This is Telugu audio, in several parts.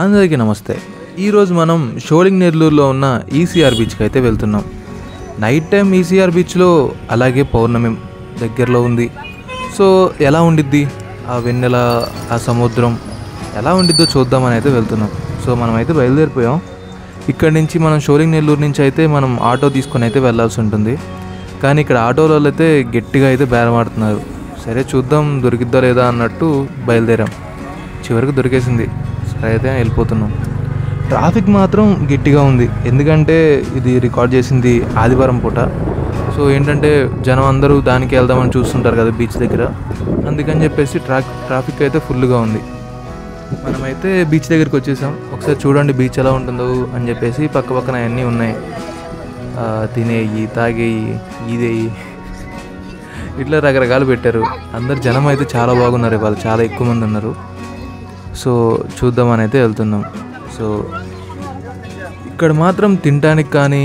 అందరికీ నమస్తే. ఈరోజు మనం షోలింగ్ నెల్లూరులో ఉన్న ఈసీఆర్ బీచ్కి అయితే వెళ్తున్నాం. నైట్ టైం ఈసీఆర్ బీచ్లో అలాగే పౌర్ణమి దగ్గరలో ఉంది. సో ఎలా ఉండిద్ది ఆ వెన్నెల, ఆ సముద్రం ఎలా ఉండిద్దో చూద్దామని అయితే వెళ్తున్నాం. సో మనమైతే బయలుదేరిపోయాం. ఇక్కడి నుంచి మనం షోలింగ్ నెల్లూరు నుంచి అయితే మనం ఆటో తీసుకొని అయితే వెళ్ళాల్సి ఉంటుంది. కానీ ఇక్కడ ఆటోలో అయితే గట్టిగా అయితే బేరమాడుతున్నారు. సరే చూద్దాం దొరికిద్దా లేదా అన్నట్టు బయలుదేరాం. చివరికి దొరికేసింది. సరే అయితే వెళ్ళిపోతున్నాం. ట్రాఫిక్ మాత్రం గట్టిగా ఉంది, ఎందుకంటే ఇది రికార్డ్ చేసింది ఆదివారం పూట. సో ఏంటంటే జనం అందరూ దానికి వెళ్దామని చూస్తుంటారు కదా బీచ్ దగ్గర, అందుకని చెప్పేసి ట్రాఫిక్ అయితే ఫుల్గా ఉంది. మనమైతే బీచ్ దగ్గరికి వచ్చేసాం. ఒకసారి చూడండి బీచ్ ఎలా ఉంటుందో అని చెప్పేసి పక్క పక్కన అన్నీ ఉన్నాయి. తినేయి, తాగేయి, ఈదేయి, ఇట్లా రకరకాలు పెట్టారు. అందరు జనం అయితే చాలా బాగున్నారు, వాళ్ళు చాలా ఎక్కువ మంది ఉన్నారు. సో చూద్దామని అయితే వెళ్తున్నాం. సో ఇక్కడ మాత్రం తినడానికి కానీ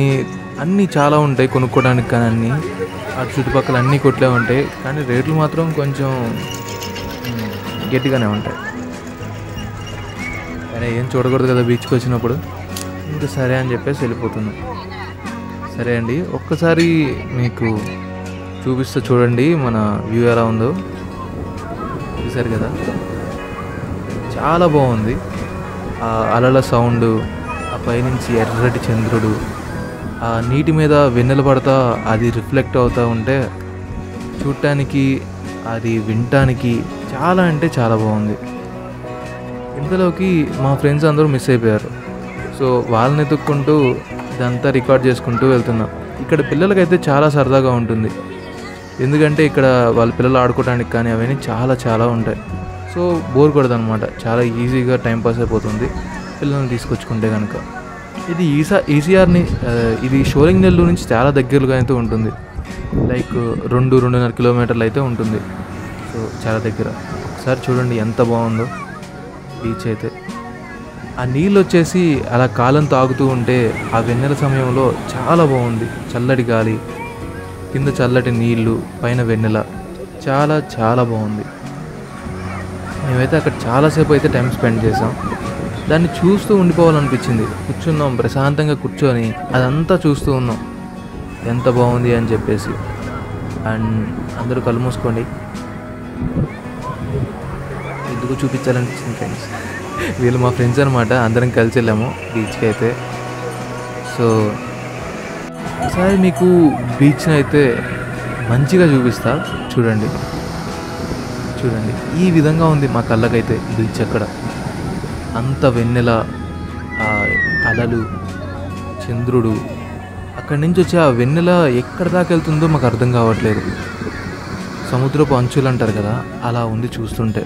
అన్నీ చాలా ఉంటాయి, కొనుక్కోవడానికి కానీ అన్నీ అటు చుట్టుపక్కల అన్నీ కొట్లే ఉంటాయి. కానీ రేట్లు మాత్రం కొంచెం గట్టిగానే ఉంటాయి. కానీ ఏం చూడకూడదు కదా బీచ్కి వచ్చినప్పుడు, ఇంకా సరే అని చెప్పేసి వెళ్ళిపోతున్నాం. సరే అండి, ఒక్కసారి మీకు చూపిస్తా చూడండి మన వ్యూ ఎలా ఉందో. చూసారు కదా, చాలా బాగుంది. ఆ అలల సౌండ్, ఆ పైనుంచి ఎర్రటి చంద్రుడు, ఆ నీటి మీద వెన్నెల పడతా అది రిఫ్లెక్ట్ అవుతూ ఉంటే చూడటానికి, అది వినటానికి చాలా అంటే చాలా బాగుంది. ఇంతలోకి మా ఫ్రెండ్స్ అందరూ మిస్ అయిపోయారు. సో వాళ్ళని ఎత్తుక్కుంటూ ఇదంతా రికార్డ్ చేసుకుంటూ వెళ్తున్నాం. ఇక్కడ పిల్లలకైతే చాలా సరదాగా ఉంటుంది, ఎందుకంటే ఇక్కడ వాళ్ళ పిల్లలు ఆడుకోవడానికి కానీ అవన్నీ చాలా చాలా ఉంటాయి. సో బోర్ కొడదనమాట, చాలా ఈజీగా టైంపాస్ అయిపోతుంది పిల్లల్ని తీసుకొచ్చుకుంటే కనుక. ఇది ఇది షోలింగ్ నెల్లూరు నుంచి చాలా దగ్గరగా అయితే ఉంటుంది. లైక్ 2-2.5 కిలోమీటర్లు అయితే ఉంటుంది. సో చాలా దగ్గర. ఒకసారి చూడండి ఎంత బాగుందో బీచ్ అయితే. ఆ నీళ్ళు వచ్చేసి అలా కాలం తాగుతూ ఉంటే ఆ వెన్నెల సమయంలో చాలా బాగుంది. చల్లటి గాలి, కింద చల్లటి నీళ్ళు, పైన వెన్నెల, చాలా చాలా బాగుంది. మేమైతే అక్కడ చాలాసేపు అయితే టైం స్పెండ్ చేసాం. దాన్ని చూస్తూ ఉండిపోవాలనిపించింది. కూర్చున్నాం ప్రశాంతంగా కూర్చొని అదంతా చూస్తూ ఉన్నాం, ఎంత బాగుంది అని చెప్పేసి. అండ్ అందరూ కళ్ళు మూసుకోండి, ఎందుకు చూపించాలనిపించింది ఫ్రెండ్స్. వీళ్ళు మా ఫ్రెండ్స్ అనమాట, అందరం కలిసి వెళ్ళాము బీచ్కి అయితే. సో ఒకసారి మీకు బీచ్ని అయితే మంచిగా చూపిస్తా చూడండి. చూడండి ఈ విధంగా ఉంది మా కళ్ళకైతే బీచ్. అక్కడ అంత వెన్నెల, అలలు, చంద్రుడు, అక్కడి నుంచి వచ్చి ఆ వెన్నెల ఎక్కడ దాకా వెళ్తుందో మాకు అర్థం కావట్లేదు. సముద్రపు అంచులు అంటారు కదా, అలా ఉంది చూస్తుంటే.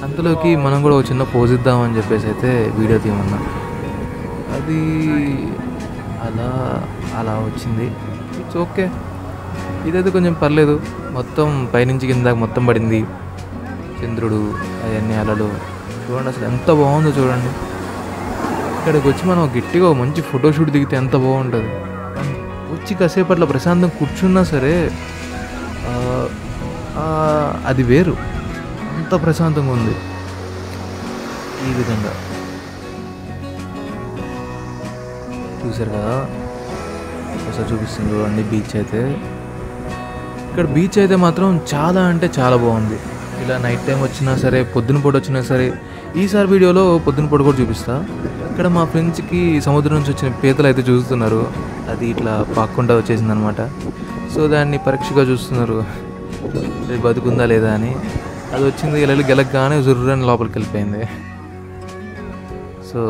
అంతలోకి మనం కూడా ఒక చిన్న పోజ్ ఇద్దామని చెప్పేసి అయితే వీడియో తీయమన్నా. అది అలా అలా వచ్చింది. ఇట్స్ ఓకే, ఇదైతే కొంచెం పర్లేదు. మొత్తం పైనుంచి కిందాక మొత్తం పడింది చంద్రుడు, అవన్నీ అలలు. చూడండి అసలు ఎంత బాగుందో చూడండి. ఇక్కడికి వచ్చి మనం గట్టిగా మంచి ఫోటోషూట్ దిగితే ఎంత బాగుంటుంది. వచ్చి కాసేపట్లో ప్రశాంతం కూర్చున్నా సరే అది వేరు, అంత ప్రశాంతంగా ఉంది. ఈ విధంగా చూసారు కదా, ఒకసారి చూపిస్తుంది చూడండి బీచ్ అయితే. ఇక్కడ బీచ్ అయితే మాత్రం చాలా అంటే చాలా బాగుంది. ఇలా నైట్ టైం వచ్చినా సరే, పొద్దున పూట వచ్చినా సరే. ఈసారి వీడియోలో పొద్దున పూట కూడా చూపిస్తా. ఇక్కడ మా ఫ్రెండ్స్కి సముద్రం నుంచి వచ్చిన పీతలు అయితే చూస్తున్నారు. అది ఇట్లా పాక్కుండా వచ్చేసింది అనమాట. సో దాన్ని పరీక్షగా చూస్తున్నారు, అది బతుకుందా లేదా అని. అది వచ్చింది ఇలా గెలకగానే జుర్రని లోపలికి వెళ్ళిపోయింది. సో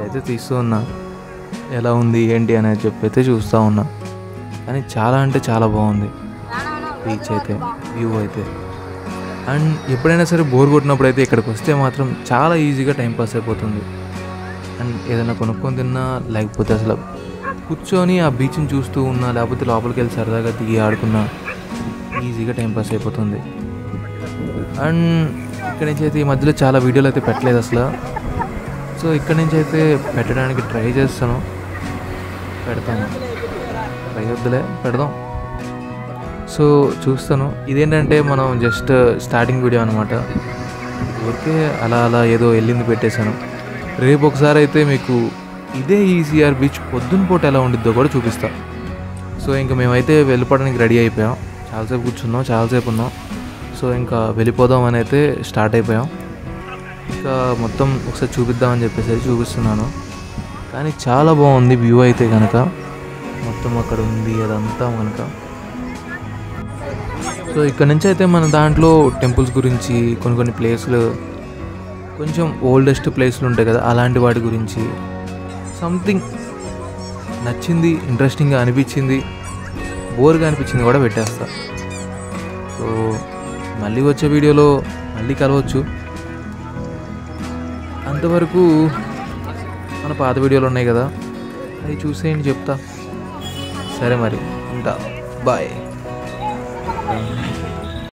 అయితే తీస్తూ ఉన్నా ఎలా ఉంది ఏంటి అనేది చెప్పి అయితే చూస్తూ ఉన్నా. కానీ చాలా అంటే చాలా బాగుంది బీచ్ అయితే, వ్యూ అయితే. అండ్ ఎప్పుడైనా సరే బోర్ కొట్టినప్పుడు అయితే ఇక్కడికి వస్తే మాత్రం చాలా ఈజీగా టైంపాస్ అయిపోతుంది. అండ్ ఏదైనా కొనుక్కొని తిన్నా, లేకపోతే అసలు కూర్చొని ఆ బీచ్ని చూస్తూ ఉన్నా, లేకపోతే లోపలికి వెళ్ళి సరదాగా దిగి ఆడుకున్నా ఈజీగా టైంపాస్ అయిపోతుంది. అండ్ ఇక్కడి నుంచి అయితే ఈ మధ్యలో చాలా వీడియోలు అయితే పెట్టలేదు అసలు. సో ఇక్కడి నుంచి అయితే పెట్టడానికి ట్రై చేస్తాను, పెడతాను. ట్రై వద్దులే, పెడదాం. సో చూస్తాను. ఇదేంటంటే మనం జస్ట్ స్టార్టింగ్ వీడియో అనమాట. ఊరికే అలా అలా ఏదో వెళ్ళింది పెట్టేశాను. రేపు ఒకసారి అయితే మీకు ఇదే ఈసీఆర్ బీచ్ పొద్దున పూట ఎలా ఉండిద్దో కూడా చూపిస్తా. సో ఇంకా మేమైతే వెళ్ళిపోవడానికి రెడీ అయిపోయాం. చాలాసేపు కూర్చున్నాం, చాలాసేపు ఉన్నాం. సో ఇంకా వెళ్ళిపోదాం అని అయితే స్టార్ట్ అయిపోయాం. ఇంకా మొత్తం ఒకసారి చూపిద్దామని చెప్పేసి చూపిస్తున్నాను. కానీ చాలా బాగుంది వ్యూ అయితే కనుక, మొత్తం అక్కడ ఉంది అదంతా కనుక. సో ఇక్కడ నుంచి అయితే మన దాంట్లో టెంపుల్స్ గురించి కొన్ని ప్లేసులు, కొంచెం ఓల్డెస్ట్ ప్లేస్లు ఉంటాయి కదా, అలాంటి వాటి గురించి సంథింగ్ నచ్చింది, ఇంట్రెస్టింగ్గా అనిపించింది, బోర్గా అనిపించింది కూడా పెట్టేస్తా. సో మళ్ళీ వచ్చే వీడియోలో మళ్ళీ కలవచ్చు. అంతవరకు మన పాత వీడియోలు ఉన్నాయి కదా, అవి చూసేయండి, చెప్తా. సరే మరి ఉంటా, బాయ్.